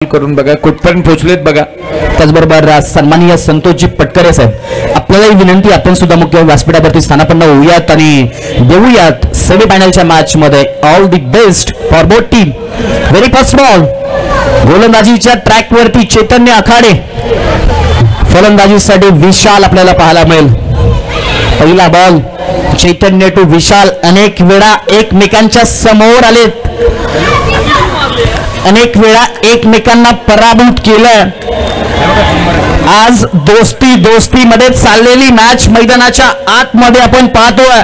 करून बघा कुठपर्यंत पोहोचलेत बघा. त्याचबरोबर सन्माननीय संतोषजी पटकरे साहेब आपल्यालाही विनंती आपण सुद्धा मुख्य व्यासपीठावरती स्थानापन्न होऊयात आणि देऊयात सेमीफायनलच्या मॅच मध्ये all the best for both team. Very first ball गोलंदाजीच्या ट्रॅक वरती चैतन्य आखाडे, फलंदाजीसाठी विशाल आपल्याला पाहायला मिळेल. पहिला बॉल चैतन्य टू विशाल. अनेक वेळा एकमेकांच्या समोर आलेत, अनेक वेळा एकमेकांना पराभूत केलं. आज दोस्ती मध्ये चाललेली मॅच मैदानाच्या आतमध्ये आपण पाहतोय.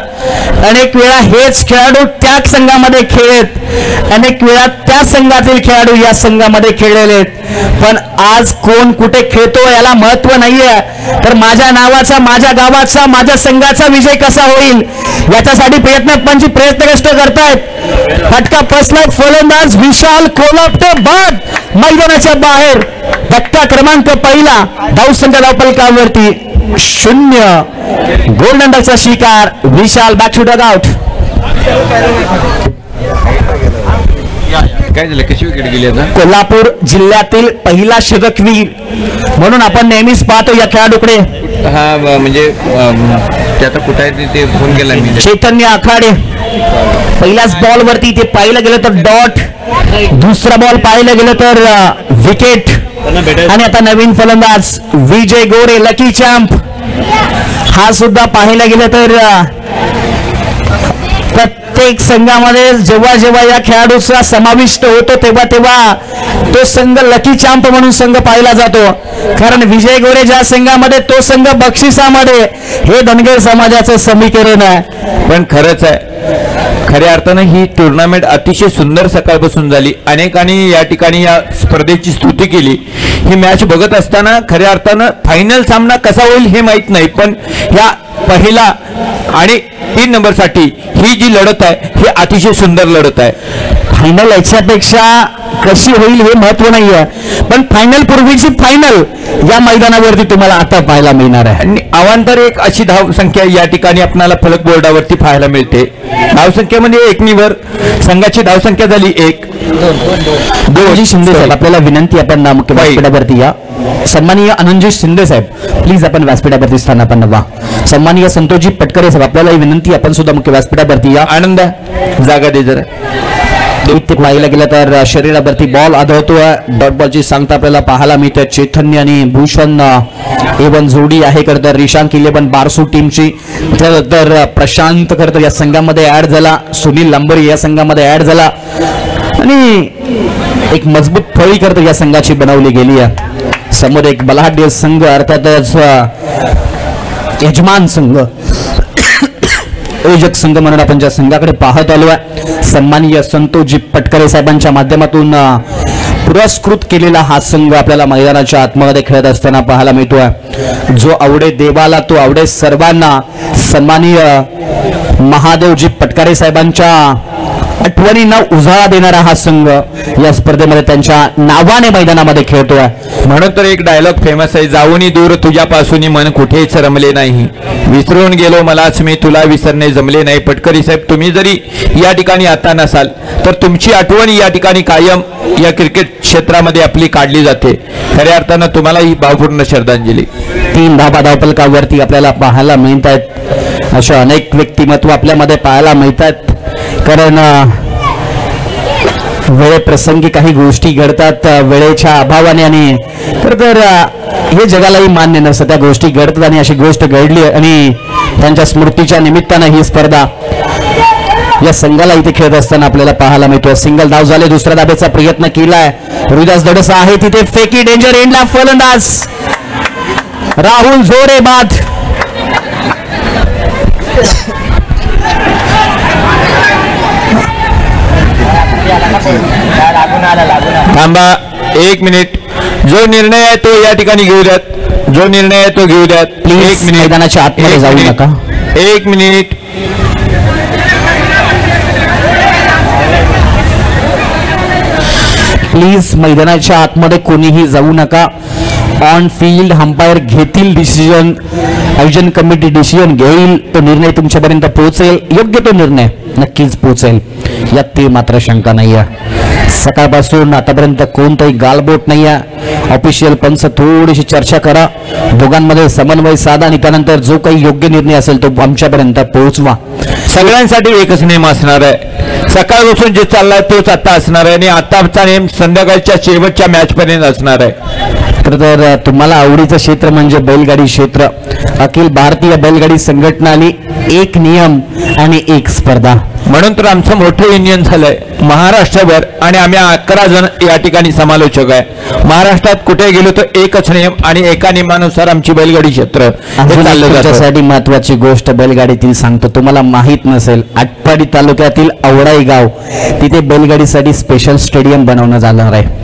अनेक वेळा हेच खेळाडू त्या संघामध्ये खेळलेत, अनेक वेळा त्या संघातील खेळाडू या संघामध्ये खेळलेले. पण आज कोण कुठे खेळतो याला महत्व नाहीये, तर माझ्या नावाचा, माझ्या गावाचा, माझ्या संघाचा विजय कसा होईल याच्यासाठी प्रयत्न कष्ट करतायत. फटका फसला. फलंदाज विशाल कोलपटे बाद मैदानाच्या बाहेर. धक्का क्रमांक पहिला. धावसंख्या धावफलकावरती 0. गोलंदाजीचा शिकार Vishal. Back to dugout. काय झालं, कशी विकेट गेली आता? कोल्हापूर जिल्ह्यातील पहिला शतकवीर म्हणून आपण नेहमीच पाहतो या खेळाडूकडे. हा म्हणजे ते आता कुठे आहे ते फोन केला मी. चैतन्य आखाडे पहिल्याच बॉल वरती ते पाहिलं गेलं तर डॉट, दुसरा बॉल पाहिलं गेलं तर विकेट. आणि आता नवीन फलंदाज विजय गोरे लकी चॅम्प. हा सुद्धा पाहायला गेलं तर प्रत्येक संघामध्ये जेव्हा या खेळाडूचा समाविष्ट होतो तेव्हा तो संघ लकी चॅम्प म्हणून संघ पाहिला जातो. कारण विजय गोरे ज्या संघामध्ये तो संघ बक्षिसामध्ये. हे धनगर समाजाचं समीकरण आहे. पण खरंच आहे, खऱ्या अर्थानं ही टुर्नामेंट अतिशय सुंदर सकाळपासून झाली. अनेकांनी या ठिकाणी या स्पर्धेची स्तुती केली. ही मॅच बघत असताना खऱ्या अर्थानं फायनल सामना कसा होईल हे माहीत नाही, पण ह्या पहिला आणि 3 नंबरसाठी ही जी लढत आहे ही अतिशय सुंदर लढत आहे. फायनल याच्यापेक्षा कशी होईल हे महत्व नाहीये, पण फायनल पूर्वीची फायनल या मैदानावरती तुम्हाला आता पाहायला मिळणार आहे. आणि अवांतर एक अशी धावसंख्या या ठिकाणी आपल्याला फलक बोर्डावरती पाहायला मिळते. धावसंख्येमध्ये एकनीवर संघाची धावसंख्या झाली 1. दोनजी शिंदे साहेब आपल्याला विनंती, आपण मुख्य व्यासपीठावरती या. सन्माननीय आनंदजी शिंदे साहेब प्लीज आपण व्यासपीठावरती स्थानापन्न व्हा. सन्माननीय संतोषजी पटकरे साहेब आपल्याला विनंती, आपण सुद्धा मुख्य व्यासपीठावरती या. आनंद जागा दे जरा. पाहिलं गेलं तर शरीरावरती बॉल आदळतोय. डॉट बॉलची सांगता आपल्याला पाहायला मिळते. चैतन्य आणि भूषण A1 जोडी आहे खरं तर रिशांक 11 बारसू टीमची. तर प्रशांत खरं तर या संघामध्ये ऍड झाला. सुनील लांबोरी या संघामध्ये ऍड झाला आणि एक मजबूत फळी खरं तर या संघाची बनवली गेली आहे. समोर एक बलाढ्य संघ अर्थातच यजमान संघ, आयोजक संघ म्हणून आपण ज्या संघाकडे पाहत आलो आहे. सन्माननीय संतोषजी पटकरे साहेबांच्या माध्यमातून पुरस्कृत केलेला हा संघ आपल्याला मैदानाच्या आतमध्ये खेळत असताना पाहायला मिळतोय. जो आवडे देवाला तो आवडे सर्वांना. सन्माननीय महादेवजी पटकरे साहेबांच्या आठवणींना उजाळा देणारा हा संघ या स्पर्धेमध्ये त्यांच्या नावाने मैदानामध्ये खेळतोय. म्हणून तर एक डायलॉग फेमस आहे, जाऊनी दूर तुझ्यापासून मन कुठेच रमले नाही, विसरून गेलो मलाच मी तुला विसरणे जमले नाही. पटकरी साहेब, तुम्ही जरी या ठिकाणी आता नसाल तर तुमची आठवण या ठिकाणी कायम या क्रिकेट क्षेत्रामध्ये आपली काढली जाते. खऱ्या अर्थानं तुम्हाला ही भावपूर्ण श्रद्धांजली. 3 धाबा धावफलकावरती आपल्याला पाहायला मिळत आहेत. अशा अनेक व्यक्तिमत्व आपल्यामध्ये पाहायला मिळतात. कारण वेळेप्रसंगी काही गोष्टी घडतात वेळेच्या अभावाने, आणि खरं तर हे जगालाही मान्य नसतं. त्या गोष्टी घडतात आणि अशी गोष्ट घडली आणि त्यांच्या स्मृतीच्या निमित्तानं ही स्पर्धा या संघाला इथे खेळत असताना आपल्याला पाहायला मिळतो. सिंगल धाव झाले. दुसऱ्या धाब्याचा प्रयत्न केलाय. रुदास दडसा आहे तिथे. फेकी डेंजर एंडला फलंदाज राहुल जोरे बाद. थांबा 1 मिनिट. जो निर्णय आहे तो या ठिकाणी घेऊ द्यात. जो निर्णय आहे तो घेऊ द्यात. Please 1 minute. मैदानाच्या आतमध्ये जाऊ नका. 1 मिनिट. प्लीज मैदानाच्या आतमध्ये कोणीही जाऊ नका. ऑन फील्ड अंपायर घेतील डिसिजन, आयोजन कमिटी डिसिजन घेईल. तो निर्णय तुमच्यापर्यंत पोहोचेल. योग्य तो निर्णय नक्कीच पोहोचेल, यात ती मात्र शंका नाही आहे. सकाळपासून आतापर्यंत कोणताही गालबोट नाही आहे. ऑफिशियल पंच थोडीशी चर्चा करा, दोघांमध्ये समन्वय साधा आणि त्यानंतर जो काही योग्य निर्णय असेल तो आमच्यापर्यंत पोहोचवा. सगळ्यांसाठी एकच नियम असणार आहे, सकाळपासून जे चाललाय तोच आता असणार आहे आणि आताचा नियम संध्याकाळच्या शेवटच्या मॅच पर्यंत असणार आहे. तर तुम्हाला आवडीचं क्षेत्र म्हणजे बैलगाडी क्षेत्र. अखिल भारतीय बैलगाडी संघटना आणि एक नियम आणि एक स्पर्धा, म्हणून तर आमचं मोठं युनियन झालंय महाराष्ट्रभर आणि आम्ही 11 जण या ठिकाणी समालोचक आहे. महाराष्ट्रात कुठे गेलो तर एकच नियम आणि एका नियमानुसार आमची बैलगाडी क्षेत्र चाललं जातं. त्यासाठी महत्वाची गोष्ट बैलगाडीतील सांगतो, तुम्हाला माहित नसेल, आटपाडी तालुक्यातील औडाई गाव तिथे बैलगाडीसाठी स्पेशल स्टेडियम बनवण्यात जाणार आहे.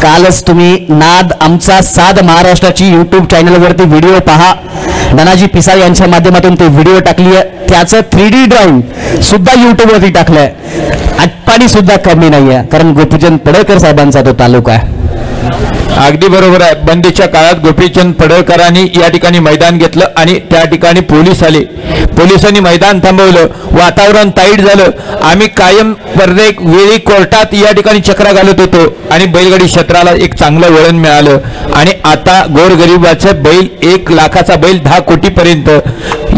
कालच तुम्ही नाद आमचा साध महाराष्ट्राची युट्यूब चॅनलवरती व्हिडिओ पहा, धनाजी पिसाळ यांच्या माध्यमातून ते व्हिडिओ टाकली आहे. त्याचं 3D ड्रॉइंग सुद्धा युट्यूबवरती टाकलंय. आटपाडी सुद्धा कमी नाहीये, कारण गोपीचंद पडळकर साहेबांचा तो तालुका आहे. अगदी बरोबर आहे. बंदीच्या काळात गोपीचंद पडळकरांनी या ठिकाणी मैदान घेतलं आणि त्या ठिकाणी पोलीस आले, पोलिसांनी मैदान थांबवलं, वातावरण टाईट झालं. आम्ही कायम प्रत्येक वेळी कोर्टात या ठिकाणी चक्रा घालत होतो आणि बैलगाडी क्षेत्राला एक चांगलं वळण मिळालं आणि आता गोरगरिबाचं बैल 1 लाखाचा बैल 10 कोटीपर्यंत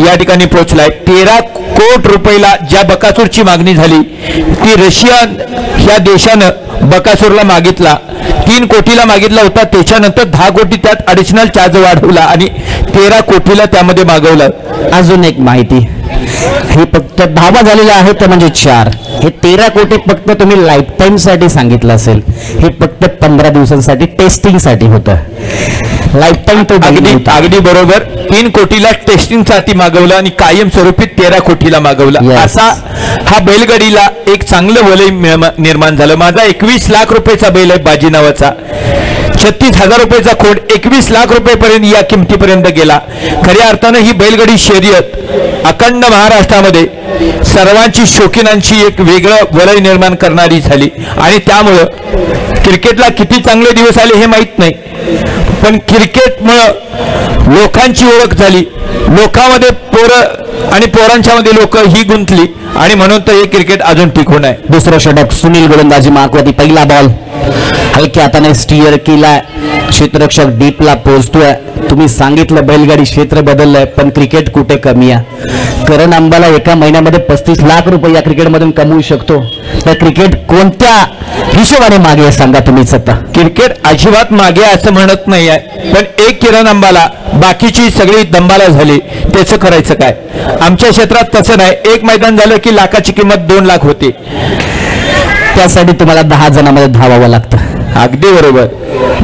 या ठिकाणी पोहोचलाय. 13 कोटी रुपयाला ज्या बकासूरची मागणी झाली ती रशियन ह्या देशानं बकासूरला मागितला, 3 कोटीला मागितला होता, त्याच्यानंतर 10 कोटी त्यात ॲडिशनल चार्ज वाढवला आणि 13 कोटीला त्यामध्ये मागवलं. अजून एक माहिती, हे फक्त धावा झालेला आहे तर म्हणजे 4, हे 13 कोटी फक्त तुम्ही लाईफ टाइम साठी सांगितलं असेल, हे फक्त 15 दिवसांसाठी टेस्टिंग साठी होतं. लाईफ टाइम तो अगदी बरोबर. 3 कोटीला टेस्टिंग साठी मागवलं आणि कायमस्वरूपी 13 कोटीला मागवलं. असा हा बैलगाडीला एक चांगलं वलय निर्माण झालं. माझा 21 लाख रुपयाचा बैल आहे बाजी नावाचा, 36,000 रुपयाचा खोड 21 लाख रुपयेपर्यंत या किमतीपर्यंत गेला. खऱ्या अर्थानं ही बैलगाडी शर्यत अखंड महाराष्ट्रामध्ये सर्वांची शौकीनांची एक वेगळं वलय निर्माण करणारी झाली आणि त्यामुळं क्रिकेटला किती चांगले दिवस आले हे माहीत नाही, पण क्रिकेटमुळं लोकांची ओळख झाली, लोकांमध्ये पोरं आणि पोरांच्या मध्ये लोक ही गुंतली आणि म्हणून तर हे क्रिकेट अजून टिकून आहे. दुसरं षटक सुनील गोलंदाजी मागवती, पहिला बॉल हलक्या हाताने स्टीअर केलाय, क्षेत्ररक्षक डीपला पोहोचतोय. तुम्ही सांगितलं बैलगाडी क्षेत्र बदललंय, पण क्रिकेट कुठे कमी आहे. करण आंबाला एका महिन्यामध्ये 35 लाख रुपये या क्रिकेटमधून कमवू शकतो, तर क्रिकेट कोणत्या हिशोबाने मागे आहे सांगा तुम्हीच. आता क्रिकेट अजिबात मागे असं म्हणत नाही आहे, पण एक किरण अंबाला बाकीची सगळी दंबाला झाली, त्याचं करायचं काय. आमच्या क्षेत्रात तसं नाही, एक मैदान झालं की लाखाची किंमत 2 लाख होती, त्यासाठी तुम्हाला 10 जणांमध्ये धावावं लागतं. अगदी बरोबर,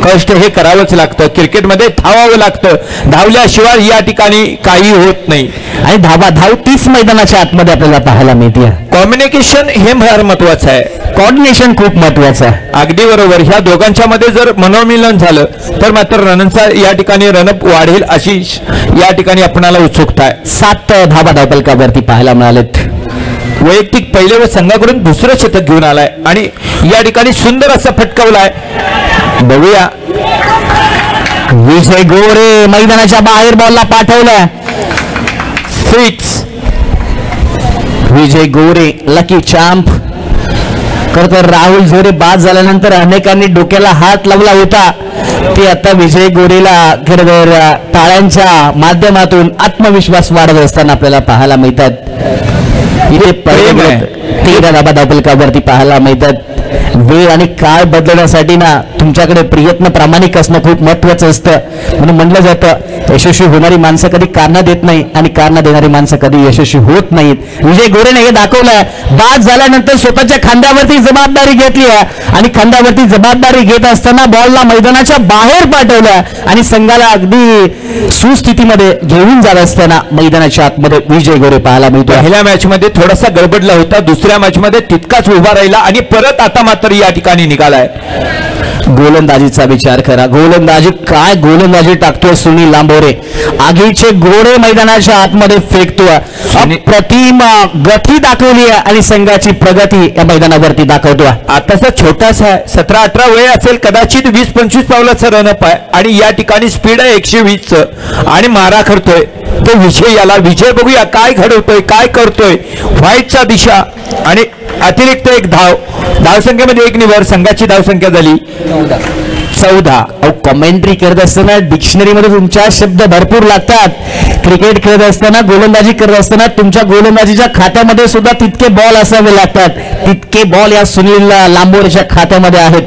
कष्ट हे करावंच लागतं. क्रिकेटमध्ये धावावं लागतं, धावल्याशिवाय या ठिकाणी काही होत नाही. आणि धाव 30 मैदानाच्या आतमध्ये आपल्याला पाहायला मिळते. कॉम्युनिकेशन हे फार महत्वाचं आहे, कोऑर्डिनेशन खूप महत्वाचं आहे. अगदी बरोबर. ह्या दोघांच्या मध्ये जर मनोमिलन झालं तर मात्र रनचा या ठिकाणी रनअप वाढेल अशी या ठिकाणी आपणाला उत्सुकता आहे. 7 धावा धावपलकावरती पाहायला मिळालेत. वैयक्तिक पहिले व संघाकडून दुसरं शतक घेऊन आलाय आणि या ठिकाणी सुंदर असं फटकावलाय. बघूया, विजय गोरे मैदानाच्या बाहेर बॉलला पाठवलं, 6. विजय गोरे लकी चॅम्प. खरं तर राहुल जोरे बाद झाल्यानंतर अनेकांनी डोक्याला हात लावला होता, ते आता विजय गोरेला खरं तर टाळ्यांच्या माध्यमातून आत्मविश्वास वाढत असताना आपल्याला पाहायला मिळतात. इथे 13 धावा धावपलकावरती पाहायला मिळतात. वेळ आणि काळ बदलण्यासाठी ना तुमच्याकडे प्रयत्न प्रामाणिक असणं खूप महत्वाचं असतं. म्हणून म्हटलं जातं यशस्वी होणारी माणसं कधी कारणं देत नाही आणि कारणं देणारी माणसं कधी यशस्वी होत नाहीत. विजय गोरेने हे दाखवलंय. बाद झाल्यानंतर स्वतःच्या खांद्यावरती जबाबदारी घेतली आहे आणि खांद्यावरती जबाबदारी घेत असताना बॉलला मैदानाच्या बाहेर पाठवलं आणि संघाला अगदी सुस्थितीमध्ये घेऊन जात असताना मैदानाच्या आतमध्ये विजय गोरे पाहायला मिळतो. पहिल्या मॅच मध्ये थोडासा गडबडला होता, दुसऱ्या मॅच मध्ये तितकाच उभा राहिला आणि परत आता मात्र या ठिकाणी निघालाय. गोलंदाजीचा विचार करा, गोलंदाजी काय गोलंदाजी टाकतोय सुनील लांबोरे. आगीचे घोडे मैदानाच्या आतमध्ये फेकतोय, अप्रतिम गती दाखवली आहे आणि संघाची प्रगती या मैदानावरती दाखवतोय. आताचा छोटासा आहे, 17-18 वय असेल, कदाचित 20-25 पावलाचं रनअप आहे आणि या ठिकाणी स्पीड आहे 120चं आणि मारा करतोय. तो विजय याला. विजय बघूया काय घडवतोय, काय करतोय. व्हाईटचा दिशा आणि अतिरिक्त एक धावसंख्येमध्ये एक निवड. संघाची धावसंख्या झाली 14. कॉमेंट्री करत असताना डिक्शनरीमध्ये तुमच्या शब्द भरपूर लागतात. क्रिकेट खेळत असताना, गोलंदाजी करत असताना तुमच्या गोलंदाजीच्या खात्यामध्ये सुद्धा तितके बॉल असावे लागतात. तितके बॉल या सुनील लांबोरेच्या खात्यामध्ये आहेत.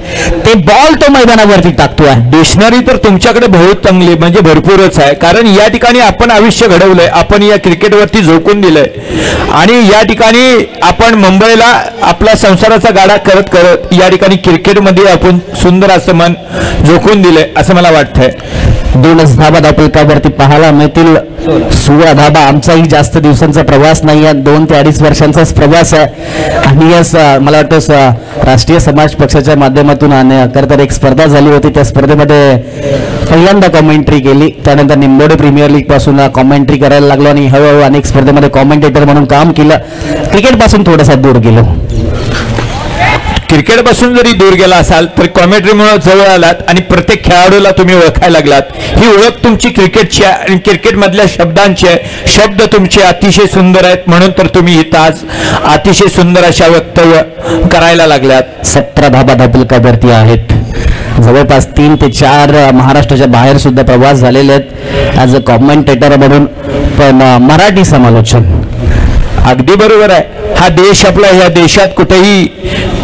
ते बॉल तो मैदानावरती टाकतोय. डिक्शनरी तर तुमच्याकडे बहुत चांगली म्हणजे भरपूरच आहे. कारण या ठिकाणी आपण आयुष्य घडवलंय, आपण या क्रिकेटवरती झोकून दिलंय आणि या ठिकाणी आपण मुंबईला आपला संसाराचा गाडा करत करत या ठिकाणी क्रिकेटमध्ये आपण सुंदर असं मन झोकून दिलंय असं मला वाटतंय. 2 धाबा धावपलकावरती पाहायला मिळतील. 16 धाबा. आमचाही जास्त दिवसांचा प्रवास नाही आहे, 2 ते 2.5 वर्षांचाच प्रवास आहे. आणि मला वाटतं राष्ट्रीय समाज पक्षाच्या माध्यमातून खरं तर एक स्पर्धा झाली होती. त्या स्पर्धेमध्ये पहिल्यांदा कॉमेंट्री केली. त्यानंतर निंबोडे प्रीमियर लीग पासून कॉमेंट्री करायला लागलो आणि हळूहळू अनेक स्पर्धेमध्ये कॉमेंटेटर म्हणून काम केलं. क्रिकेट पासून थोडासा दूर गेलो. क्रिकेटपासून जरी दूर गेला असाल तर कॉमेंट्रीमुळे जवळ आलात आणि प्रत्येक खेळाडूला तुम्ही ओळखायला लागलात. ही ओळख तुमची क्रिकेटची आहे आणि क्रिकेटमधल्या शब्दांची आहे. शब्द तुमचे अतिशय सुंदर आहेत म्हणून तर तुम्ही इथं आज अतिशय सुंदर अशा वक्तव्य करायला लागल्यात. 17 धाबा धावपलकावरती आहेत. जवळपास 3 ते 4 महाराष्ट्राच्या बाहेर सुद्धा प्रवास झालेले आहेत ॲज अ कॉमेंटेटर म्हणून. पण मराठी समालोचन. अगदी बरोबर आहे. हा देश आपला, या देशात कुठेही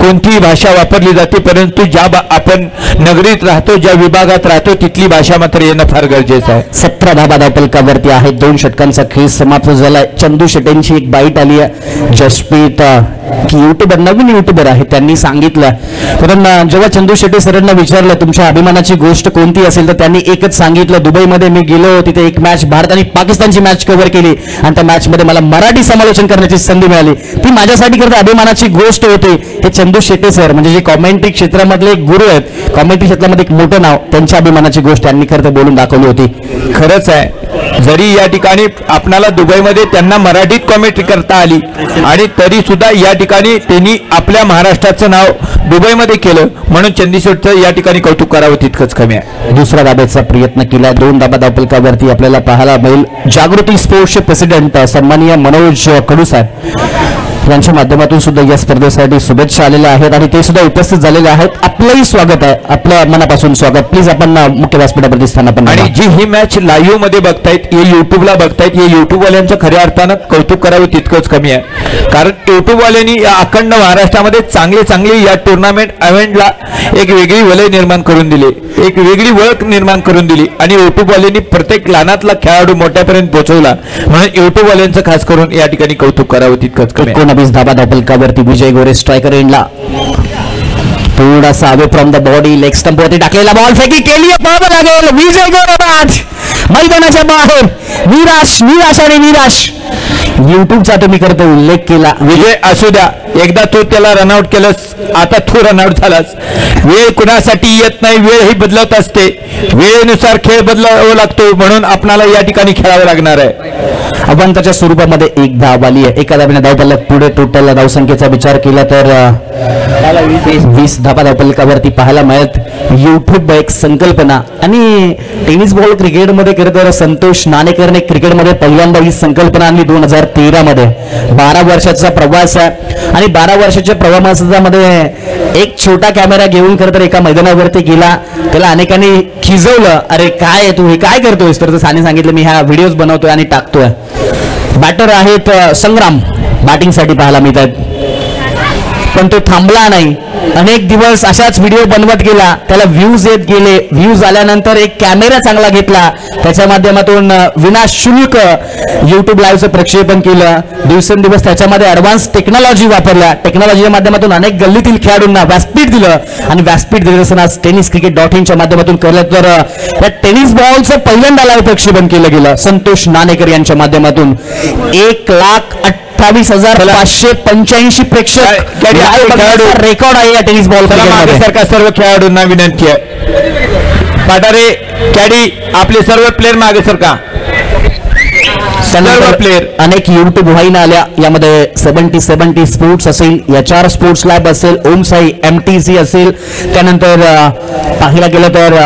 कोणतीही भाषा वापरली जाते परंतु ज्या आपण नगरीत राहतो, ज्या विभागात राहतो तिथली भाषा मात्र येणं फार गरजेचं आहे. 17 धाबा धावपलकावरती आहेत. 2 षटकांचा खेळ समाप्त झाला. चंदू शेटेंची एक बाईट आली आहे. जसप्रीत युट्यूबर, नवीन युट्यूबर आहे, त्यांनी सांगितलं. कारण जेव्हा चंदू शेट्टी सरांना विचारलं तुमच्या अभिमानाची गोष्ट कोणती असेल तर त्यांनी एकच सांगितलं, दुबईमध्ये मी गेलो, तिथे एक मॅच भारत आणि पाकिस्तानची मॅच कव्हर केली आणि त्या मॅचमध्ये मला मराठी समालोचन करण्याची संधी मिळाली. ती माझ्यासाठी खरं अभिमानाची गोष्ट होती. हे चंदू शेट्टी सर म्हणजे जे कॉमेंट्री क्षेत्रामधले एक गुरु आहेत, कॉमेंट्री क्षेत्रामध्ये एक मोठं नाव, त्यांच्या अभिमानाची गोष्ट त्यांनी खरं तर बोलून दाखवली होती. खरंच आहे. जरी या ठिकाणी आपणाला दुबईमध्ये त्यांना मराठीत कॉमेंट्री करता आली आणि तरी सुद्धा या ठिकाणी त्यांनी आपल्या महाराष्ट्राचं नाव दुबईमध्ये केलं म्हणून चंदीशेठचं या ठिकाणी कौतुक करावं तितकंच कमी आहे. दुसरा धाब्याचा प्रयत्न केला. 2 धाबा धावपलकावरती आपल्याला पाहायला मिळेल. जागृती स्पोर्ट्सचे प्रेसिडेंट सन्माननीय मनोज कडू साहेब यांच्या माध्यमातून सुद्धा या स्पर्धेसाठी शुभेच्छा आलेल्या आहेत आणि ते सुद्धा उपस्थित झालेले आहेत. आपलंही स्वागत आहे, आपल्या मनापासून स्वागत. प्लीज आपण मुख्य व्यासपीठावरती स्थानापन्न. आणि जी ही मॅच लाईव्ह मध्ये बघतायत, हे युट्यूबला बघतायत, हे युट्यूबवाल्यांचं खऱ्या अर्थानं कौतुक करावं तितकंच कमी आहे. कारण युट्यूबवाल्यांनी या अखंड महाराष्ट्रामध्ये चांगले चांगले या टुर्नामेंट इव्हेंटला एक वेगळी वलय निर्माण करून दिली, एक वेगळी ओळख निर्माण करून दिली आणि युट्यूबवाल्यांनी प्रत्येक लहानातला खेळाडू मोठ्यापर्यंत पोहोचवला म्हणून युट्यूबवाल्यांचं खास करून या ठिकाणी कौतुक करावं तितकंच कमी. 19 धाबा धावपलकावरती विजय गोरे स्ट्रायकर एंडला थोडासा away from the body leg stump वरती टाकलेला बॉल फेकी केली, पाहावं लागेल. विजय गोरे बाद मैदानाच्या बाहेर. निराश आणि निराश. युट्यूबचा तुम्ही करतो उल्लेख केला. विजय असू द्या, एकदा तू त्याला रनआउट केलंस, आता तू रनआउट झालास. वेळ कुणासाठी येत नाही, वेळ ही बदलत असते. वेळेनुसार खेळ बदलावा लागतो म्हणून आपणाला या ठिकाणी खेळावं लागणार आहे. अवंताच्या स्वरूपामध्ये 1 धाव आली आहे. एका धाब्याने धावपलक पुढे. टोटल धावसंख्येचा विचार केला तर 20 धाबा धावपलकावरती पाहायला मिळत. युट्यूब एक संकल्पना आणि टेनिस बॉल क्रिकेटमध्ये खरं तर संतोष नाणेकरने क्रिकेटमध्ये पहिल्यांदा ही संकल्पना आणली 2013 मध्ये. 12 वर्षाचा प्रवास आहे आणि 12 वर्षाच्या प्रवासामध्ये एक छोटा कॅमेरा घेऊन खरं तर एका मैदानावरती गेला. त्याला अनेकांनी खिजवलं, अरे काय तू हे काय करतोयस, तर त्याने सांगितलं मी ह्या व्हिडिओज बनवतोय आणि टाकतोय. बॅटर आहेत संग्राम, बॅटिंगसाठी पाहायला मिळतात. पण तो थांबला नाही, अनेक दिवस अशाच व्हिडिओ बनवत गेला. त्याला व्ह्यूज येत गेले. व्ह्यूज आल्यानंतर एक कॅमेरा चांगला घेतला, त्याच्या माध्यमातून विनाशुल्क युट्यूब लाईव्हचं प्रक्षेपण केलं. दिवसेंदिवस त्याच्यामध्ये ॲडव्हान्स टेक्नॉलॉजी वापरल्या. टेक्नॉलॉजीच्या माध्यमातून अनेक गल्लीतील खेळाडूंना व्यासपीठ दिलं आणि व्यासपीठ दिलं असताना टेनिस क्रिकेट .in माध्यमातून केलं तर या टेनिस बॉलचं पहिल्यांदा लाईव्ह प्रक्षेपण केलं गेलं संतोष नाणेकर यांच्या माध्यमातून. 1,28,585 प्रेक्षक रेकॉर्ड आहे या टेनिस बॉल. सारखा सर्व खेळाडूंना विनंती आहे. पाटारे कॅडी आपले सर्व प्लेयर मागे सरका. सर्व प्लेयर अनेक युट्यूब वाहिन्या आल्या, यामध्ये 70 स्पोर्ट्स असेल, HR स्पोर्ट्स लॅब असेल, ओम साई MTC असेल, त्यानंतर पाहायला गेलं तर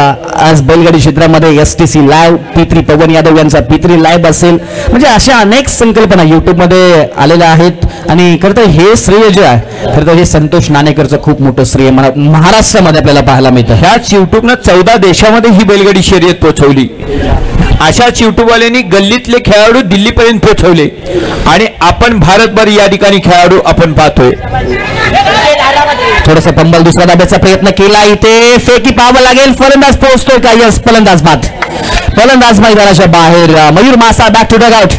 आज बैलगाडी क्षेत्रामध्ये STC लाईव्ह, P3 पवन यादव यांचा P3 लाईव्ह असेल, म्हणजे अशा अनेक संकल्पना युट्यूबमध्ये आलेल्या आहेत. आणि खरं तर हे श्रेय जे आहे, खरं तर हे संतोष नाणेकरचं खूप मोठं श्रेय महाराष्ट्रामध्ये आपल्याला पाहायला मिळतं. ह्याच युट्यूबनं 14 देशामध्ये ही बैलगाडी शर्यत पोहोचवली. अशाच युट्यूबवाल्यांनी गल्लीतले खेळाडू दिल्लीपर्यंत पोहोचवले आणि आपण भारतभर या ठिकाणी खेळाडू आपण पाहतोय. थोडस पंबल दुसरा दाब्याचा प्रयत्न केला, इथे फेकी पाहावं लागेल. फलंदाज पोहोचतोय का? यस, फलंदाज बाद. फलंदाज मैदानाच्या बाहेर. मयूर मासा बॅक टू डग आउट.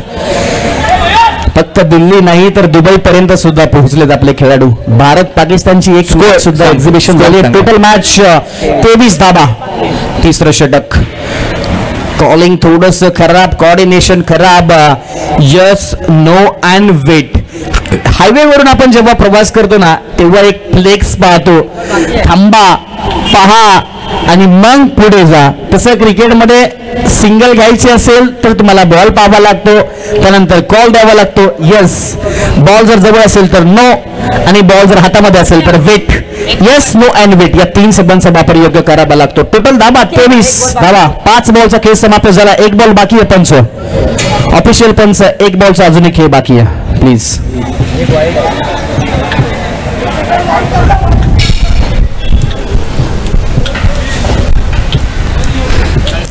फक्त दिल्ली नाही तर दुबई पर्यंत सुद्धा पोहोचलेत आपले खेळाडू. भारत पाकिस्तानची एक मॅच सुद्धा एक्झिबिशन झाली. टोटल मॅच 23 धाबा. तिसरं षटक. कॉलिंग थोडस खराब, कोऑर्डिनेशन खराब. Yes, no and wait. Highway वरून आपण जेव्हा प्रवास करतो ना, तेव्हा एक फ्लेक्स पाहतो, थांबा, पहा आणि मग पुढे जा. तसं क्रिकेटमध्ये सिंगल घ्यायची असेल तर तुम्हाला बॉल पाहावा लागतो, त्यानंतर कॉल द्यावा लागतो. यस, बॉल जर जवळ असेल तर नो, आणि बॉल जर हातामध्ये असेल तर wait. Yes, no and wait या 3 शब्दांचा वापर योग्य करावा लागतो. टोटल धाबा 23 धाबा. 5 बॉलचा खेळ समाप्त झाला. 1 बॉल बाकी आहे. पंच ऑफिशियल पंच 1 बॉलचा अजून एक खेळ बाकी आहे. प्लीज.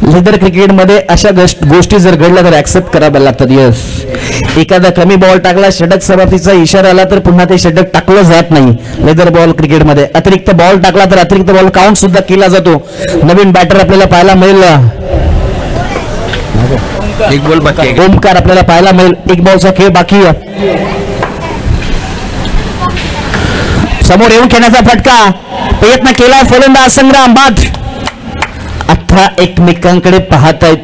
लेदर क्रिकेटमध्ये अशा गोष्टी जर घडल्या तर ऍक्सेप्ट कराव्या लागतात. यस, एखादा कमी बॉल टाकला, षटक समाप्तीचा इशारा आला तर पुन्हा ते षटक टाकलं जात नाही. लेदर बॉल क्रिकेटमध्ये अतिरिक्त बॉल टाकला तर अतिरिक्त बॉल काउंट सुद्धा केला जातो. नवीन बॅटर आपल्याला पाहायला मिळेल. एक बॉल बाकी आहे. ओमकार आपल्याला पाहायला मिळेल. 1 बॉलचा खेळ बाकी आहे. समोर येऊन खेळण्याचा फटका प्रयत्न केला. फलंदाज संग्राम बाद. 18 एकमेकांकडे पाहत आहेत.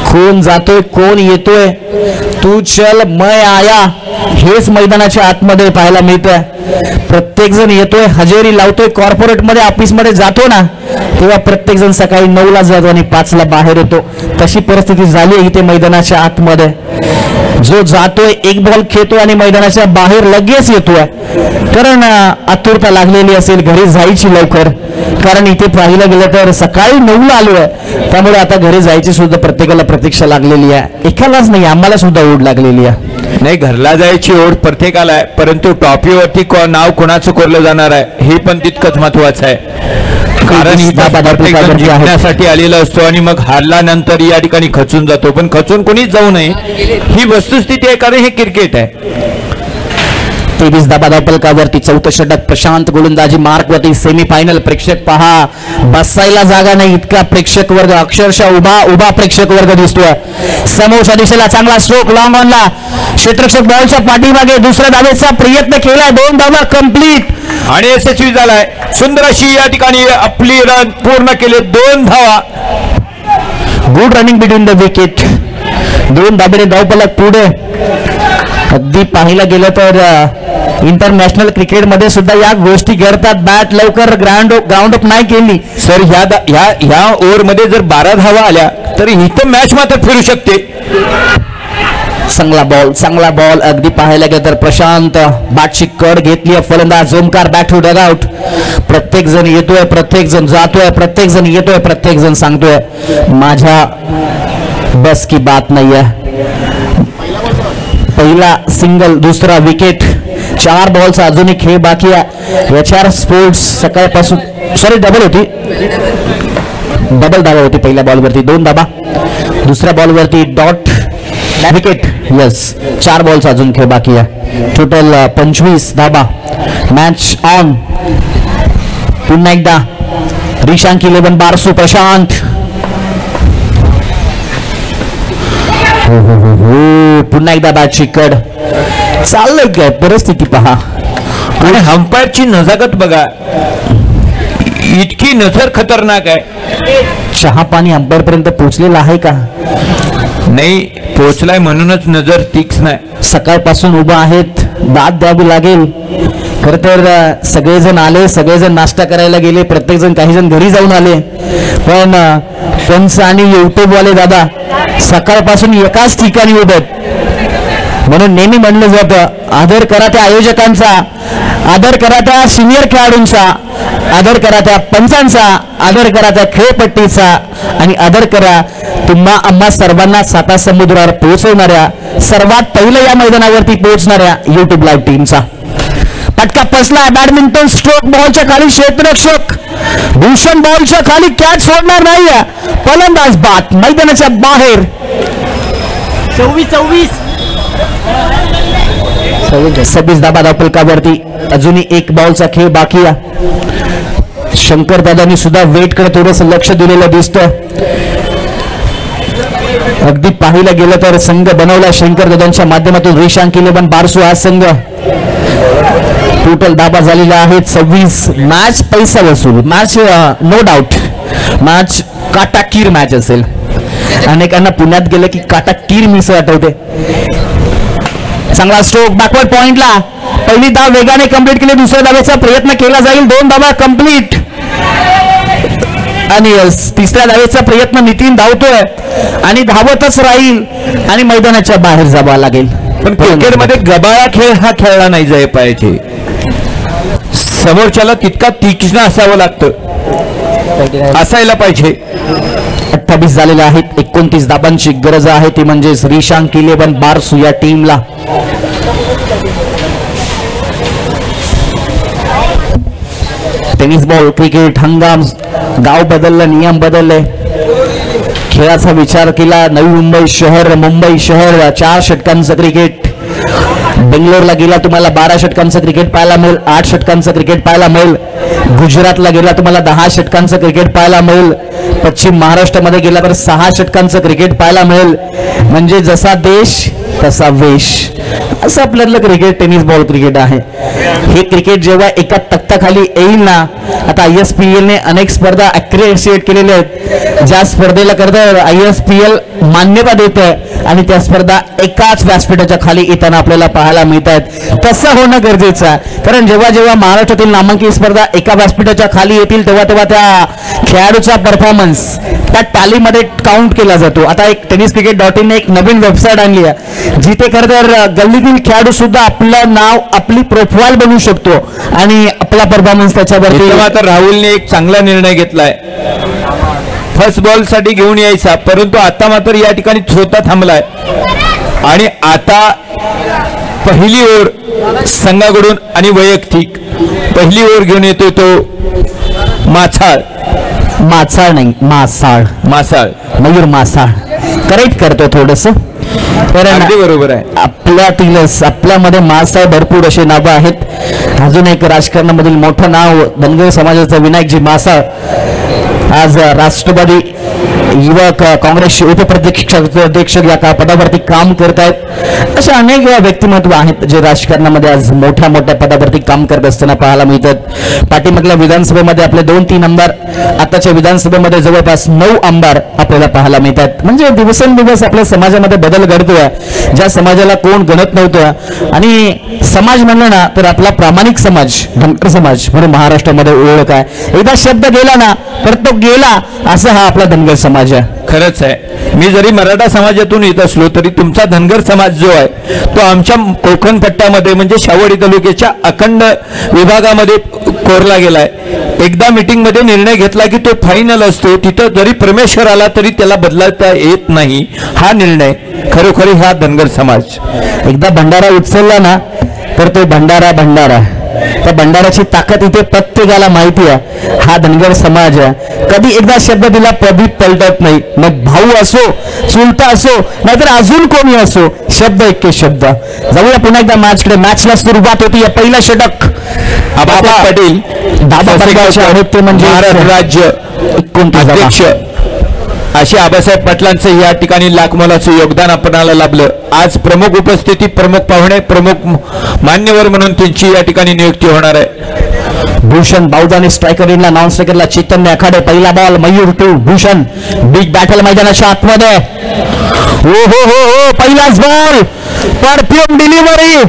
कोण जातोय, कोण येतोय. तू चल मैं आया, हेच मैदानाच्या आतमध्ये पाहायला मिळतंय. प्रत्येक जण येतोय, हजेरी लावतोय. कॉर्पोरेट मध्ये ऑफिस मध्ये जातो ना, तेव्हा प्रत्येक जण सकाळी 9ला जातो आणि 5ला बाहेर येतो. तशी परिस्थिती झाली इथे मैदानाच्या आतमध्ये. जो जातोय, 1 बॉल खेळतोय आणि मैदानाच्या बाहेर लगेच येतोय, कारण आतुरता लागलेली असेल, घरी जायची लवकर. कारण इथे पाहिलं गेलं तर सकाळी 9ला आलोय, त्यामुळे आता घरी जायची सुद्धा प्रत्येकाला प्रतीक्षा लागलेली आहे. एकालाच नाही, आम्हाला सुद्धा ओढ लागलेली आहे. नाही, घरला जायची ओढ प्रत्येकाला आहे, परंतु टॉपीवरती नाव कोणाचं कोरलं जाणार आहे हे पण तितकंच महत्वाचं आहे. कारण जिंकण्यासाठी आलेला असतो आणि मग हारल्यानंतर या ठिकाणी खचून जातो. पण खचून कोणीच जाऊ नये, ही वस्तुस्थिती आहे, कारण हे क्रिकेट आहे. 23 धाबा धावपलकावरती 4थं षटक. प्रशांत गोलंदाजी मार्कवरती. सेमीफायनल. प्रेक्षक पहा, बसायला जागा नाही इतका प्रेक्षक वर्ग, अक्षरशः उभा प्रेक्षक वर्ग दिसतोय. समोरच्या दिशेला चांगला स्ट्रोक लॉंग ऑनला. क्षेत्ररक्षक बॉलच्या पाठीमागे. दुसऱ्या धावेचा प्रयत्न केलाय. 2 धावा कंप्लीट आणि यशस्वी झालाय. सुंदर अशी या ठिकाणी आपली रन पूर्ण केले. 2 धावा. Good running between the wicket. 2 धाबेने धावपलक पुढे. अगदी पाहिलं गेलं तर इंटरनॅशनल क्रिकेटमध्ये सुद्धा या गोष्टी घडतात. बॅट लवकर ग्राउंड अप नाही केली सर. ह्या ओव्हरमध्ये जर 12 धावा आल्या तर इथं मॅच मात्र फिरू शकते. चांगला बॉल. अगदी पाहायला गेलं तर प्रशांत बॅटची कड घेतली. फलंदाज Omkar back to dugout. प्रत्येक जण येतोय, प्रत्येक जण जातोय, प्रत्येक जण येतोय, प्रत्येक जण सांगतोय माझ्या बस की बात नाहीये. पहिला सिंगल, दुसरा विकेट. 4 बॉलचा अजूनही खेळ बाकी आहे. HR स्पोर्ट्स सकाळपासून डबल होती. डबल धावा होती पहिल्या बॉलवरती. 2 धाबा. दुसऱ्या बॉलवरती डॉट विकेट. यस, 4 बॉलचा अजून खेळ बाकी आहे. Total 25 dhaba. Match on. पुन्हा एकदा रिशांक 11 बारसू. प्रशांत. पुन्हा एकदा बॅटची कड. चाललंय काय परिस्थिती पहा. आणि अंपायरची नजाकत बघा, इतकी नजर खतरनाक आहे. चहा पाणी अंपायर पर्यंत पोहोचलेला आहे का? नाही पोहोचलाय, म्हणूनच नजर तीक्ष्ण आहे. सकाळपासून उभा आहेत, दाद द्यावी लागेल. खर तर सगळेजण आले, सगळेजण नाश्ता करायला गेले, प्रत्येक जण काही जण घरी जाऊन आले. पण पंच आणि युट्यूब वाले दादा सकाळपासून एकाच ठिकाणी उभे आहेत. म्हणून नेहमी म्हणलं जातं आदर करा त्या आयोजकांचा, आदर करा त्या सिनियर खेळाडूंचा, आदर करा त्या पंचांचा, आदर करा त्या खेळपट्टीचा आणि आदर करा तुम्हा आम्हा सर्वांना साता समुद्रावर पोहोचवणाऱ्या, सर्वात पहिलं या मैदानावरती पोहोचणाऱ्या युट्यूब लाईव्ह टीमचा. पटका फसला बॅडमिंटन स्ट्रोक बॉलच्या खाली क्षेत्ररक्षक भूषण बॉलच्या खाली कॅच सोडणार नाही. फलंदाज बाद मैदानाच्या बाहेर. 26 धाबा धावफलकावरती अजूनही एक बॉलचा खेळ बाकी आहे. शंकर दादांनी सुद्धा वेटकडे थोडस लक्ष दिलेलं दिसतं. अगदी पाहिलं गेलं तर संघ बनवला शंकर दादांच्या माध्यमातून रिशांक 11 बारसू हा संघ. टोटल धाबा झालेला आहे 26. मॅच पैसा वसूल मॅच, नो डाऊट मॅच काटाकीर मॅच असेल. अनेकांना पुण्यात गेलं की काटाकीर मिसळ आठवते. चांगला स्ट्रोक बॅकवर्ड पॉइंटला. पहिली धाव वेगाने कंप्लीट केली, दुसऱ्या धावेचा प्रयत्न केला जाईल. 2 धावा कंप्लीट आणि तिसऱ्या धावेचा प्रयत्न नितीन धावतोय आणि धावतच राहील आणि मैदानाच्या बाहेर जावं लागेल. पण क्रिकेटमध्ये गबाळा खेळ हा खेळला नाही जाय पाहिजे. समोरच्याला तितका तीक्ष्ण असावं लागतं, असायला पाहिजे. 28 झालेले आहेत. 29 धाबांची गरज आहे, ती म्हणजे रिशांक 11 बारसू या टीमला. टेनिस बॉल क्रिकेट हंगाम, गाव बदललं, नियम बदलले. खेळाचा विचार केला. नवी मुंबई शहर 4 षटकांचं क्रिकेट. बेंगलोरला गेला तुम्हाला 12 षटकांचं क्रिकेट पाहायला मिळेल, 8 षटकांचं क्रिकेट पाहायला मिळेल. गुजरातला गेला तुम्हाला 10 षटकांचं क्रिकेट पाहायला मिळेल. पश्चिम महाराष्ट्रामध्ये गेला तर 6 षटकांचं क्रिकेट पाहायला मिळेल. म्हणजे जसा देश तसा वेश, असं आपल्यातलं क्रिकेट टेनिस बॉल क्रिकेट आहे. हे क्रिकेट जेव्हा एका तख्ताखाली येईल ना, आता ISPL ने अनेक स्पर्धा अक्रेडिट केलेल्या आहेत. ज्या स्पर्धेला करता ISPL मान्यता देत आहे आणि त्या स्पर्धा एकाच व्यासपीठाच्या खाली येताना आपल्याला पाहायला मिळत आहेत. तसं होणं गरजेचं आहे, कारण जेव्हा जेव्हा महाराष्ट्रातील नामांकित स्पर्धा एका व्यासपीठाच्या खाली येतील तेव्हा तेव्हा त्या खेळाडूचा परफॉर्मन्स त्या टॅलीमध्ये काउंट केला जातो. आता एक tenniscricket.in ने एक नवीन वेबसाईट आणली आहे, जिथे खरं तर गल्लीतील खेळाडू सुद्धा आपलं नाव, आपली प्रोफाईल बनवू शकतो आणि आपला परफॉर्मन्स त्याच्यावरती. तर राहुलने एक चांगला निर्णय घेतलाय, फर्स्ट बॉल साठी घेऊन यायचा, परंतु आता मात्र या ठिकाणी स्वतः थांबलाय आणि आता पहिली ओव्हर संघाकडून आणि वैयक्तिक पहिली ओव्हर घेऊन येतोय तो मासाळ नाही मासाळ मयूर मासाळ. करेक्ट करतो थोडस, बरोबर आहे. आपल्यामध्ये मासाळ भरपूर असे नावं आहेत. अजून एक राजकारणामधील मोठं नाव धनगर समाजाचं विनायकजी मासाळ आज राष्ट्रवादी युवक काँग्रेसचे उपप्रदेशाध्यक्ष या पदावरती काम करत आहेत. अशा अनेक व्यक्तिमत्व आहेत जे राजकारणामध्ये आज मोठ्या मोठ्या पदावरती काम करत असताना पाहायला मिळतात. पाठीमागल्या विधानसभेमध्ये आपले 2-3 आमदार, आताच्या विधानसभेमध्ये जवळपास 9 आमदार आपल्याला पाहायला मिळतात. म्हणजे दिवसेंदिवस आपल्या समाजामध्ये बदल घडतोय. ज्या समाजाला कोण गणत नव्हतं आणि समाज म्हणलं ना तर आपला प्रामाणिक समाज धनगर समाज म्हणून महाराष्ट्रामध्ये ओळख आहे. एकदा शब्द गेला ना परत तो गेला, असा हा आपला धनगर समाज आहे. खरंच आहे. मी जरी मराठा समाजातून येत असलो तरी तुमचा धनगर समाज जो आहे तो आमच्या कोकण पट्ट्यामध्ये म्हणजे शावडी तालुक्याच्या अखंड विभागामध्ये कोरला गेलाय. एकदा मीटिंग मध्ये निर्णय घेतला की तो फायनल असतो, तिथं जरी परमेश्वर आला तरी त्याला बदलता येत नाही. हा निर्णय खरोखरी हा धनगर समाज. एकदा भंडारा उचलला ना तर तो भंडारा. त्या भंडाराची ताकद इथे प्रत्येकाला माहिती आहे. हा धनगर समाज आहे. कधी एकदा शब्द दिला कधी पलटत नाही. मग भाऊ असो, चुलता असो, नाहीतर अजून कोणी असो, शब्द एक शब्द. जाऊया पुन्हा एकदा मॅचकडे. मॅचला सुरुवात होती. पहिला षटक आबासाहेब पाटील आहेत ते म्हणजे महाराष्ट्र राज्य अध्यक्ष असे आबासाहेब पाटलांचं या ठिकाणी लाख मोलाचं योगदान आपणाला लाभलं. आज प्रमुख उपस्थिती, प्रमुख पाहुणे, प्रमुख मान्यवर म्हणून त्यांची या ठिकाणी नियुक्ती होणार आहे. भूषण बावदाने स्ट्रायकर इनला, नॉन स्ट्रायकरला चैतन्य आखाडे. पहिला ball Mayur to Bhushan. Big battle मैदानाच्या आतमध्ये. हो पहिलाच बॉल परफ्यूम डिलिव्हरी.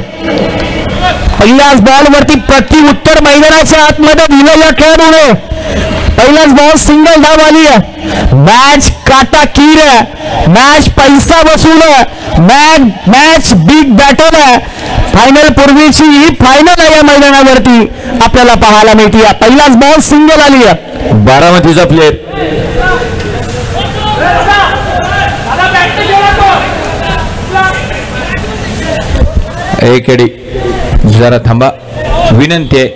पहिल्याच बॉल वरती प्रति उत्तर मैदानाच्या आतमध्ये दिलं या खेळाडूने. पहिलाच बॉल सिंगल धाव आली आहे. मॅच काटाकीर आहे, मॅच पैसा वसूल आहे, मॅच बिग बॅटल आहे. फायनल पूर्वीची ही फायनल आहे या मैदानावरती आपल्याला पाहायला मिळते. पहिलाच बॉल सिंगल आली आहे. बारामतीचा प्लेअर एकेडी जरा थांबा, विनंती आहे.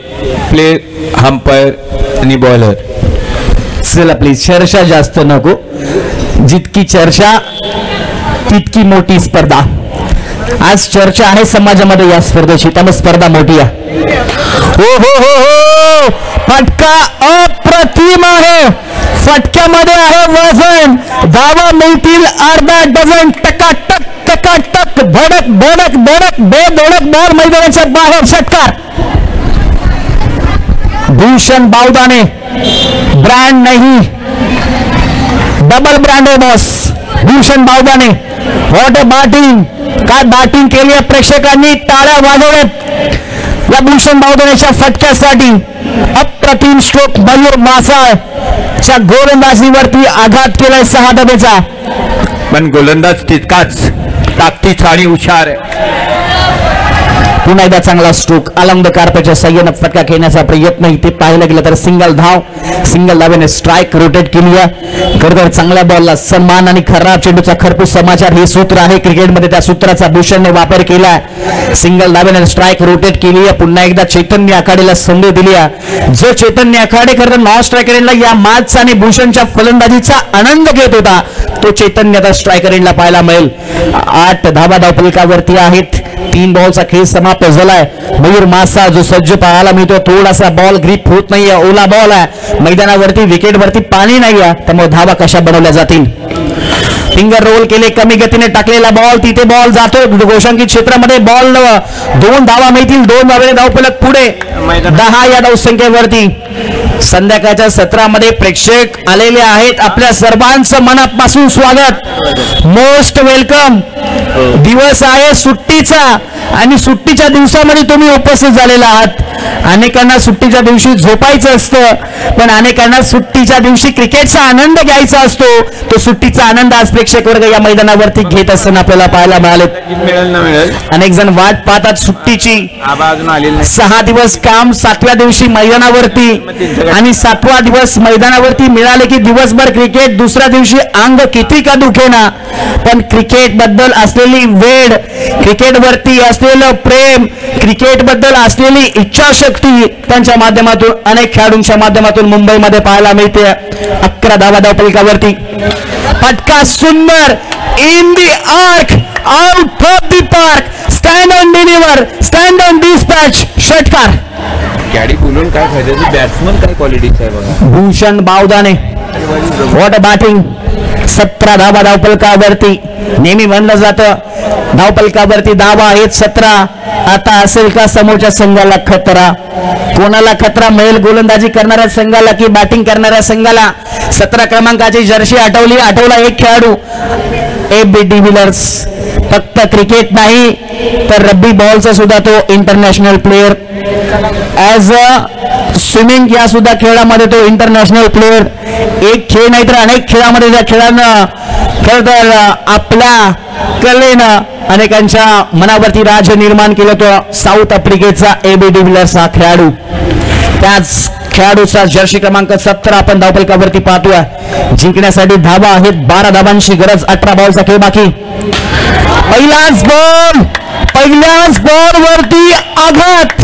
प्लेअर, अंपायर आणि बॉलर. चला प्लीज, चर्चा जास्त नको. जितकी चर्चा तितकी मोठी स्पर्धा. आज चर्चा आहे समाजामध्ये या स्पर्धेची, त्यामुळे स्पर्धा मोठी आहे. हो हो हो हो, फटका अप्रतिम आहे. फटक्यामध्ये आहे वजन. धावा मिळतील अर्धा डझन. टकाटक टकाटक, धडक धडक धडक, बेधडक बॉल मैदानाच्या बाहेर. षटकार. भूषण बावदाने, ब्रँड नाही, डबल ब्रँड आहे boss. Bhushan Bawdane, what a batting. काय बॅटिंग केली आहे, प्रेक्षकांनी टाळ्या वाजवल्यात या भूषण बावदानेच्या फटक्यासाठी. अप्रतिम स्ट्रोक. मयूर मासाळच्या गोलंदाजीवरती आघात केलाय 6 धावेचा. पण गोलंदाज तितकाच ताकदीचा आणि हुशार आहे. पुन्हा एकदा चांगला स्ट्रोक. अलंग कार्पेटच्या सहाय्याने फटका खेळण्याचा प्रयत्न. इथे पाहायला गेलं तर सिंगल धाव, सिंगल धावेने स्ट्राईक रोटेट केली आहे. खरं चांगल्या बॉलला सन्मान आणि खराब चेंडूचा खरपूस समाचार हे सूत्र आहे क्रिकेटमध्ये. त्या सूत्राचा भूषणने वापर केलाय. सिंगल धावेने स्ट्राईक रोटेट केली आहे. पुन्हा एकदा चैतन्य आखाडेला संधी दिली आहे. जो चैतन्य आखाडे खरं नॉन स्ट्रायकर एंडला या मॅचचा आणि भूषणच्या फलंदाजीचा आनंद घेत होता, तो चैतन्य आता स्ट्रायकर एंडला पाहायला मिळेल. 8 धावा धावफलकावरती आहेत. 3 बॉलचा खेळ समाप्त झालाय. मयूर मासा जो सज्ज पाहायला मिळतो. थोडासा बॉल ग्रिप होत नाहीये, ओला बॉल आहे. मैदानावरती विकेटवरती पाणी नाहीये, त्यामुळे धावा कशा बनवल्या जातील. फिंगर रोल केले, कमी गतीने टाकलेला बॉल, तिथे बॉल जातो गोशांकित क्षेत्रामध्ये. बॉल 2 धावा मिळतील. 2 धावेने धावफलक पुढे 10 या धावसंख्येवरती. संध्याकाळच्या सत्रामध्ये प्रेक्षक आलेले आहेत. आपल्या सर्वांचं मनापासून स्वागत, मोस्ट वेलकम. दिवस आहे सुट्टीचा आणि सुट्टीच्या दिवसामध्ये तुम्ही उपस्थित झालेला आहात. अनेकांना सुट्टीच्या दिवशी झोपायचं असतं, पण अनेकांना सुट्टीच्या दिवशी क्रिकेटचा आनंद घ्यायचा असतो. तो सुट्टीचा आनंद आज प्रेक्षक वर्ग या मैदानावरती घेत असताना आपल्याला पाहायला मिळाले. अनेक जण वाट पाहतात सुट्टीची. 6 दिवस काम, 7व्या दिवशी मैदानावरती आणि 7वा दिवस मैदानावरती मिळाले की दिवसभर क्रिकेट. दुसऱ्या दिवशी अंग किती का दुखेना, पण क्रिकेट बद्दल असलेली वेड, क्रिकेट वरती असलेलं प्रेम, क्रिकेट बद्दल असलेली इच्छाशक्ती त्यांच्या माध्यमातून, अनेक खेळाडूंच्या माध्यमातून मुंबईमध्ये पाहायला मिळते. 11 धावा धावफलकावरती. फटका सुंदर. In the arc, out of the park. Stand on deliver, stand on dispatch. षटकार. कॅडी बोलून काय फायद्याची, बॅट्समन काय क्वालिटीचा आहे बघा. Bhushan Bawdane, what a batting. 17 धावा धावफलकावरती. नेहमी म्हणलं जातं धावफलकावरती धावा आहेत 17. आता असेल का समोरच्या संघाला खतरा? कोणाला खतरा मिळेल? गोलंदाजी करणाऱ्या संघाला की बॅटिंग करणाऱ्या संघाला? 17 क्रमांकाची जर्सी आठवला एक खेळाडू, AB डिव्हिलियर्स. फक्त क्रिकेट नाही तर रब्बी बॉलचा सुद्धा तो international player. As a swimming या सुद्धा खेळामध्ये तो इंटरनॅशनल प्लेअर. एक खेळ नाही तर अनेक खेळामध्ये त्या खेळानं खरं तर आपल्या कलेनं अनेकांच्या मनावरती राज्य निर्माण केलं. तो साऊथ आफ्रिकेचा AB डिव्हिलियर्स हा खेळाडू. त्याच खेळाडूचा जर्सी क्रमांक 17 आपण धावफलकावरती पाहतोय. जिंकण्यासाठी धावा आहेत 12 धावांची गरज. 18 बॉलचा खेळ बाकी. पहिल्याच बॉल वरती आघात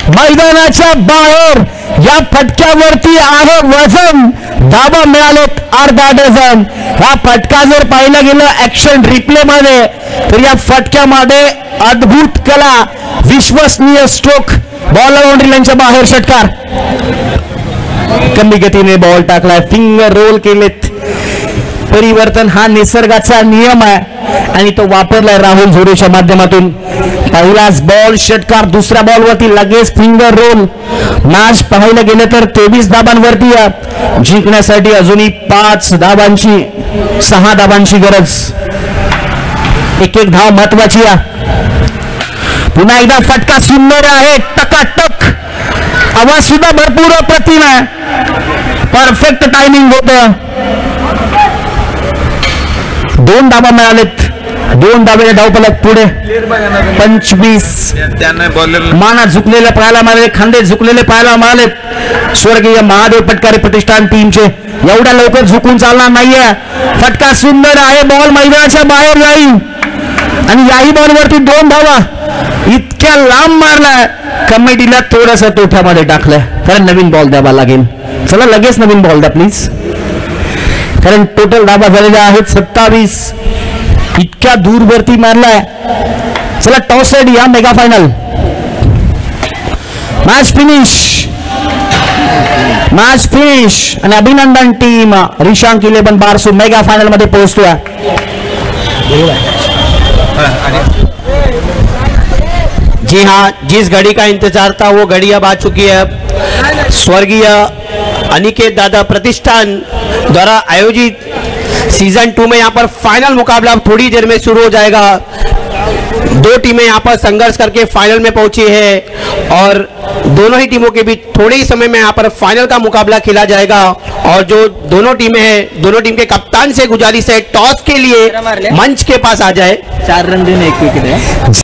मैदानाच्या बाहेर. या फटक्यावरती आहे वजन. धावा मिळालेत अर्धा डझन. हा फटका जर पाहिला गेलं ऍक्शन रिप्ले मध्ये तर या फटक्यामध्ये अद्भुत कला, विश्वसनीय स्ट्रोक. बॉल बाउंड्री लाईनच्या बाहेर. षटकार. कमी गतीने बॉल टाकलाय. फिंगर रोल केलेत. परिवर्तन हा निसर्गाचा नियम आहे आणि तो वापरलाय राहुल झोडेच्या माध्यमातून. पहिलाच बॉल षटकार. दुसऱ्या बॉलवरती लगेच फिंगर रोल. मॅच पाहायला गेलं तर 23 धावांवरती जिंकण्यासाठी अजूनही 6 धावांची गरज. एक धाव महत्वाची आहे. पुन्हा एकदा फटका सुंदर आहे. टकाटक. आवाज सुद्धा भरपूर अप्रतिम आहे. परफेक्ट टायमिंग होतं. 2 धावा मिळालेत. 2 धावेने धावफलक पुढे. 25. माना झुकलेले पाहायला मिळाले, खांदे झुकलेले पाहायला मिळाले. स्वर्गीय महादेव पटकारे प्रतिष्ठान टीमचे एवढ्या लवकर झुकून चालणार नाहीये. फटका सुंदर आहे, बॉल मैदानाच्या बाहेर जाईल आणि याही बॉलवरती 2 धावा. इतक्या लांब मारलाय, कमिटीला थोडस तोट्यामध्ये टाकलंय. कारण नवीन बॉल द्यावा लागेल. चला लगेच नवीन बॉल द्या प्लीज, कारण टोटल धावा झालेल्या आहेत 27. इतक्या दूरवरती मारलाय. चला टॉस रेडी या मेगा फायनल. मॅच फिनिश आणि अभिनंदन team Rishank 11 Barsu mega final मध्ये पोहोचतोय. जी हाँ, जिस घड़ी का इंतजार था वो घड़ी अब आ चुकी है. स्वर्गीय अनिकेत दादा प्रतिष्ठान द्वारा आयोजित सीजन 2 में यहाँ पर फाइनल मुकाबला थोड़ी देर में शुरू हो जाएगा. 2 टीमें यहाँ पर संघर्ष करके फाइनल में पहुंची है और दोनों ही टीमों के बीच थोड़े ही समय में यहाँ पर फाइनल का मुकाबला खेला जाएगा. और जो दोनों टीमें हैं, दोनों टीम के कप्तान से गुजारिश है टॉस के लिए मंच के पास आ जाए. 4 रन देने 1 विकेट है.